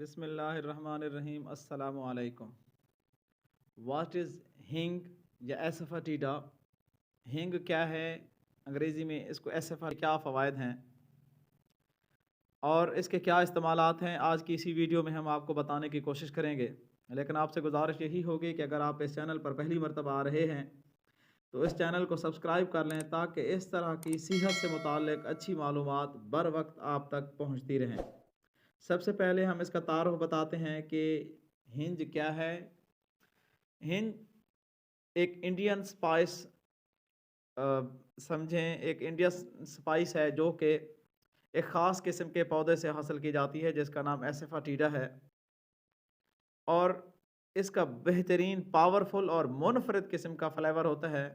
बिस्मिल्लाहिर्रहमानिर्रहीम अस्सलामु अलैकुम। व्हाट इज़ हिंग या एसफेटिडा? हिंग क्या है अंग्रेज़ी में, इसको एसफा क्या फ़वाइद हैं और इसके क्या इस्तेमालात हैं, आज की इसी वीडियो में हम आपको बताने की कोशिश करेंगे। लेकिन आपसे गुजारिश यही होगी कि अगर आप इस चैनल पर पहली मरतबा आ रहे हैं तो इस चैनल को सब्सक्राइब कर लें ताकि इस तरह की सेहत से मुताल्लिक़ अच्छी मालूमात बर वक्त आप तक पहुँचती रहें। सबसे पहले हम इसका तारुफ बताते हैं कि हिंज क्या है। हिंज एक इंडियन स्पाइस समझें, एक इंडियन स्पाइस है जो कि एक ख़ास किस्म के पौधे से हासिल की जाती है जिसका नाम एसफेटिडा है। और इसका बेहतरीन पावरफुल और मुनफरद किस्म का फ्लेवर होता है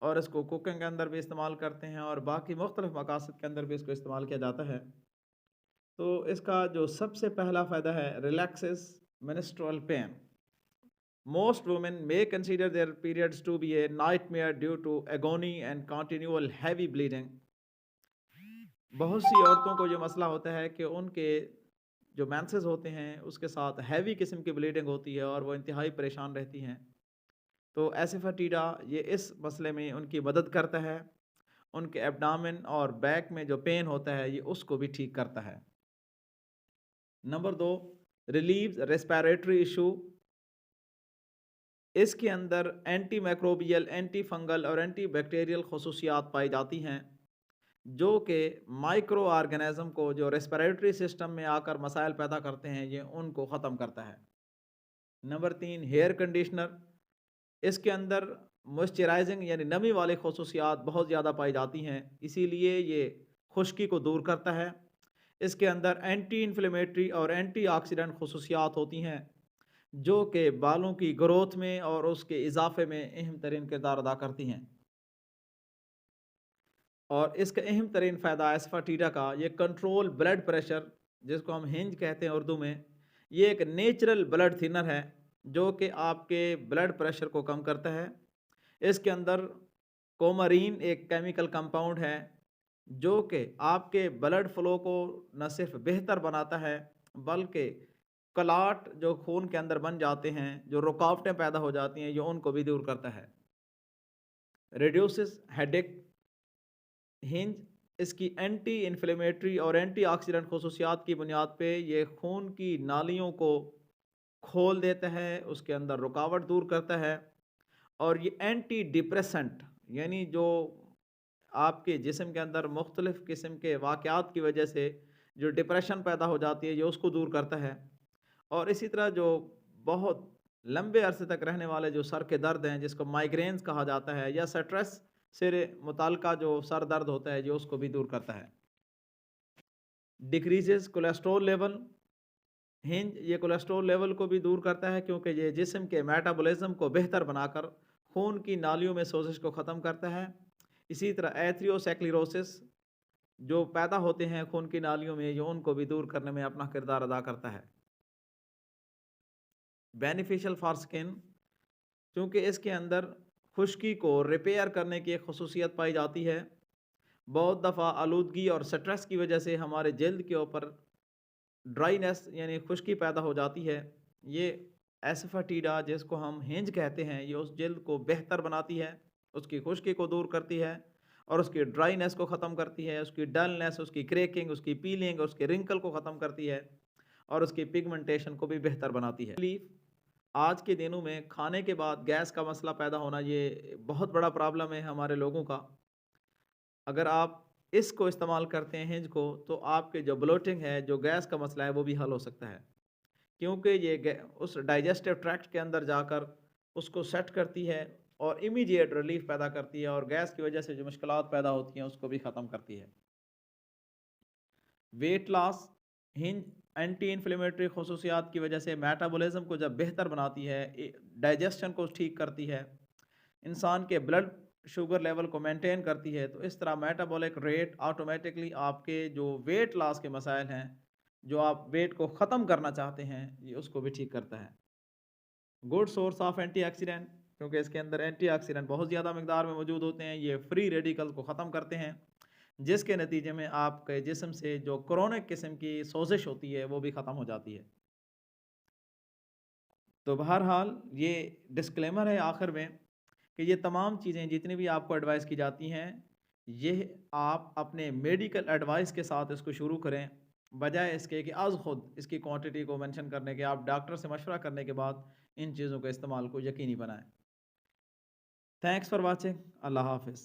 और इसको कुकिंग के अंदर भी इस्तेमाल करते हैं और बाकी मुख्तलिफ मकासद के अंदर भी इसको इस्तेमाल किया जाता है। तो इसका जो सबसे पहला फ़ायदा है, relaxes menstrual pain. Most women may consider their periods to be a nightmare due to agony and continual heavy bleeding. बहुत सी औरतों को ये मसला होता है कि उनके जो मेंसेस होते हैं उसके साथ हैवी किस्म की ब्लीडिंग होती है और वो इंतहाई परेशान रहती हैं। तो एसफेटिडा ये इस मसले में उनकी मदद करता है। उनके एब्डामेन और बैक में जो पेन होता है ये उसको भी ठीक करता है। Number 2, relieves respiratory issue. इसके अंदर एंटी माइक्रोबियल, एंटी फंगल और एंटी बैक्टीरियल खसूसियात पाई जाती हैं जो कि माइक्रो ऑर्गेनिज्म को जो रेस्पिरेटरी सिस्टम में आकर मसाइल पैदा करते हैं ये उनको ख़त्म करता है। Number 3, hair conditioner. इसके अंदर मॉइस्चराइजिंग यानी नमी वाली खसूसियात बहुत ज़्यादा पाई जाती हैं, इसीलिए ये खुश्की को दूर करता है। इसके अंदर एंटी इन्फ्लेमेटरी और एंटी ऑक्सीडेंट खसूसियात होती हैं जो कि बालों की ग्रोथ में और उसके इजाफे में अहम तरीन किरदार अदा करती हैं। और इसका अहम तरीन फ़ायदा एसफेटिडा का, ये कंट्रोल ब्लड प्रेशर, जिसको हम हिंज कहते हैं उर्दू में, ये एक नेचुरल ब्लड थिनर है जो कि आपके ब्लड प्रेशर को कम करता है। इसके अंदर कोमरीन एक केमिकल कंपाउंड है जो कि आपके ब्लड फ्लो को न सिर्फ बेहतर बनाता है बल्कि क्लॉट जो खून के अंदर बन जाते हैं, जो रुकावटें पैदा हो जाती हैं, ये उनको भी दूर करता है। Reduces headache. हिंज इसकी एंटी इन्फ्लेमेटरी और एंटी ऑक्सीडेंट खसूसियात की बुनियाद पे ये खून की नालियों को खोल देता है, उसके अंदर रुकावट दूर करता है। और ये एंटी डिप्रेसेंट यानी जो आपके जिस्म के अंदर मुख्तलिफ़ किस्म के वाक़यात की वजह से जो डिप्रेशन पैदा हो जाती है ये उसको दूर करता है। और इसी तरह जो बहुत लंबे अरसे तक रहने वाले जो सर के दर्द हैं जिसको माइग्रेन्स कहा जाता है या स्ट्रेस से मुताल्लिक़ा जो सर दर्द होता है ये उसको भी दूर करता है। Decreases cholesterol level. हिंज ये कोलेस्ट्रॉल लेवल को भी दूर करता है क्योंकि ये जिस्म के मेटाबॉलिज्म को बेहतर बनाकर खून की नालियों में सोजिश को ख़त्म करता है। इसी तरह एथरियोस्क्लेरोसिस जो पैदा होते हैं खून की नालियों में, ये उनको भी दूर करने में अपना किरदार अदा करता है। बेनिफिशियल फॉर स्किन, क्योंकि इसके अंदर खुश्की को रिपेयर करने की एक खसूसियत पाई जाती है। बहुत दफ़ा आलूदगी और स्ट्रेस की वजह से हमारे जल्द के ऊपर ड्राइनेस यानी खुश्की पैदा हो जाती है। ये एसफेटिडा जिसको हम हिंज कहते हैं ये उस जल्द को बेहतर बनाती है, उसकी खुश्की को दूर करती है और उसकी ड्राइनेस को ख़त्म करती है, उसकी डलनेस, उसकी क्रैकिंग, उसकी पीलिंग, उसके रिंकल को ख़त्म करती है और उसकी पिगमेंटेशन को भी बेहतर बनाती है। आज के दिनों में खाने के बाद गैस का मसला पैदा होना ये बहुत बड़ा प्रॉब्लम है हमारे लोगों का। अगर आप इसको इस्तेमाल करते हैं हिंज को तो आपके जो ब्लोटिंग है, जो गैस का मसला है वो भी हल हो सकता है क्योंकि ये उस डाइजेस्टिव ट्रैक्ट के अंदर जाकर उसको सेट करती है और इमीडिएट रिलीफ पैदा करती है और गैस की वजह से जो मुश्किलात पैदा होती हैं उसको भी ख़त्म करती है। Weight loss. हिंज एंटी इन्फ्लेमेटरी खसूसियात की वजह से मेटाबॉलिज्म को जब बेहतर बनाती है, डाइजेशन को ठीक करती है, इंसान के ब्लड शुगर लेवल को मेंटेन करती है, तो इस तरह मेटाबॉलिक रेट ऑटोमेटिकली आपके जो वेट लॉस के मसाइल हैं, जो आप वेट को ख़त्म करना चाहते हैं, ये उसको भी ठीक करता है। गुड सोर्स ऑफ एंटीऑक्सीडेंट, क्योंकि इसके अंदर एंटीऑक्सीडेंट बहुत ज़्यादा मकदार में मौजूद होते हैं, ये फ्री रेडिकल को ख़त्म करते हैं जिसके नतीजे में आपके जिस्म से जो क्रोनिक किस्म की सोजिश होती है वो भी ख़त्म हो जाती है। तो बहरहाल ये डिस्क्लेमर है आखिर में कि ये तमाम चीज़ें जितनी भी आपको एडवाइस की जाती हैं, ये आप अपने मेडिकल एडवाइस के साथ इसको शुरू करें, बजाय इसके कि आज खुद इसकी क्वांटिटी को मेंशन करने के आप डॉक्टर से मशवरा करने के बाद इन चीज़ों के इस्तेमाल को यकीनी बनाएँ। Thanks for watching. अल्लाह हाफ़िज़।